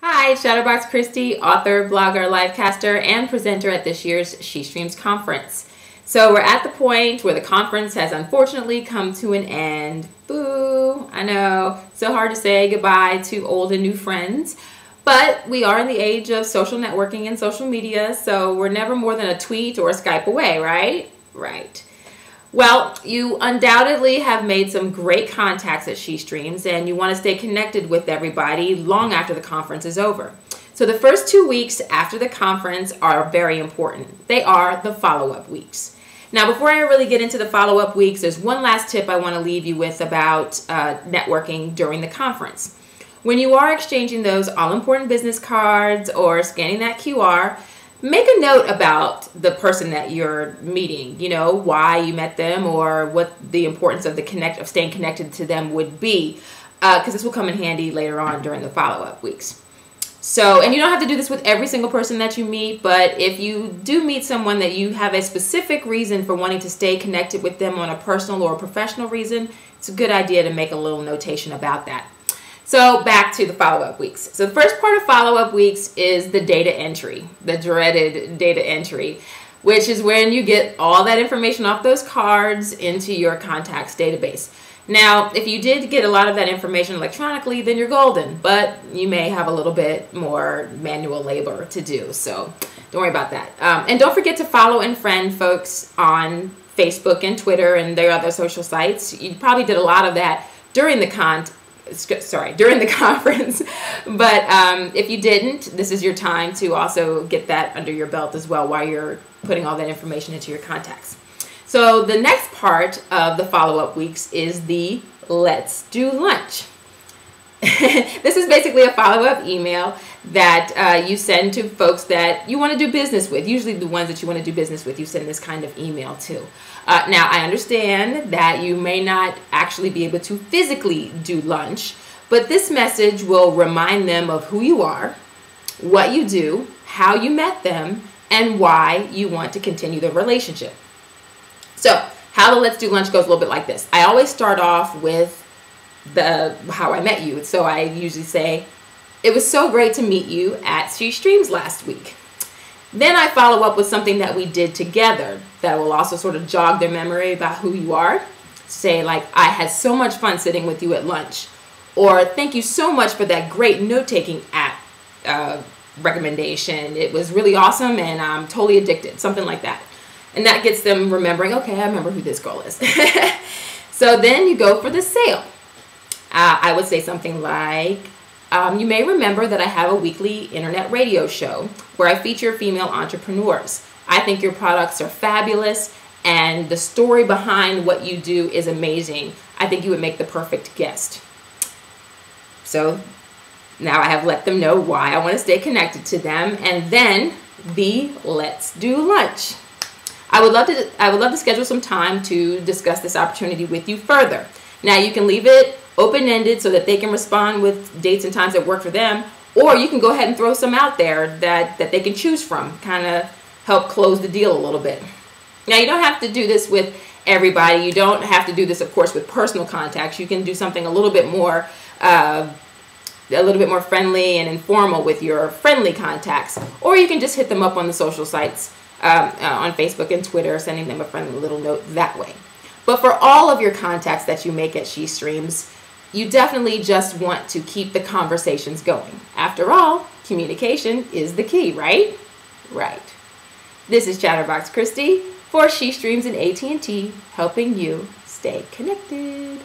Hi, ChatterBox Christie, author, blogger, livecaster, and presenter at this year's SheStreams Conference. So we're at the point where the conference has unfortunately come to an end. Boo! I know, so hard to say goodbye to old and new friends. But we are in the age of social networking and social media, so we're never more than a tweet or a Skype away, right? Right. Well, you undoubtedly have made some great contacts at SheStreams, and you want to stay connected with everybody long after the conference is over. So the first 2 weeks after the conference are very important. They are the follow-up weeks. Now, before I really get into the follow-up weeks, there's one last tip I want to leave you with about networking during the conference. When you are exchanging those all-important business cards or scanning that QR, make a note about the person that you're meeting, you know, why you met them or what the importance of staying connected to them would be, because this will come in handy later on during the follow-up weeks. So, and you don't have to do this with every single person that you meet, but if you do meet someone that you have a specific reason for wanting to stay connected with them on a personal or professional reason, it's a good idea to make a little notation about that. So back to the follow-up weeks. So the first part of follow-up weeks is the data entry, the dreaded data entry, which is when you get all that information off those cards into your contacts database. Now, if you did get a lot of that information electronically, then you're golden, but you may have a little bit more manual labor to do, so don't worry about that. And don't forget to follow and friend folks on Facebook and Twitter and their other social sites. You probably did a lot of that during the conference, but if you didn't, this is your time to also get that under your belt as well while you're putting all that information into your contacts. So the next part of the follow-up weeks is the Let's Do Lunch. This is basically a follow-up email that you send to folks that you want to do business with, usually the ones that you want to do business with, you send this kind of email to. Now, I understand that you may not actually be able to physically do lunch, but this message will remind them of who you are, what you do, how you met them, and why you want to continue the relationship. So, how the Let's Do Lunch goes a little bit like this. I always start off with how I met you. So I usually say, it was so great to meet you at SheStreams last week. Then I follow up with something that we did together that will also sort of jog their memory about who you are. Say like, I had so much fun sitting with you at lunch. Or thank you so much for that great note-taking app recommendation. It was really awesome and I'm totally addicted. Something like that. And that gets them remembering, okay, I remember who this girl is. So then you go for the sale. I would say something like, you may remember that I have a weekly internet radio show where I feature female entrepreneurs. I think your products are fabulous and the story behind what you do is amazing. I think you would make the perfect guest. So now I have let them know why I want to stay connected to them, and then the Let's Do Lunch. I would love to schedule some time to discuss this opportunity with you further. Now you can leave it open-ended so that they can respond with dates and times that work for them, or you can go ahead and throw some out there that they can choose from, kind of help close the deal a little bit. Now you don't have to do this with everybody. You don't have to do this, of course, with personal contacts. You can do something a little bit more friendly and informal with your friendly contacts, or you can just hit them up on the social sites. On Facebook and Twitter, sending them a friendly little note that way. But for all of your contacts that you make at SheStreams, you definitely just want to keep the conversations going. After all, communication is the key, right? Right. This is ChatterBox Christie for SheStreams and AT&T, helping you stay connected.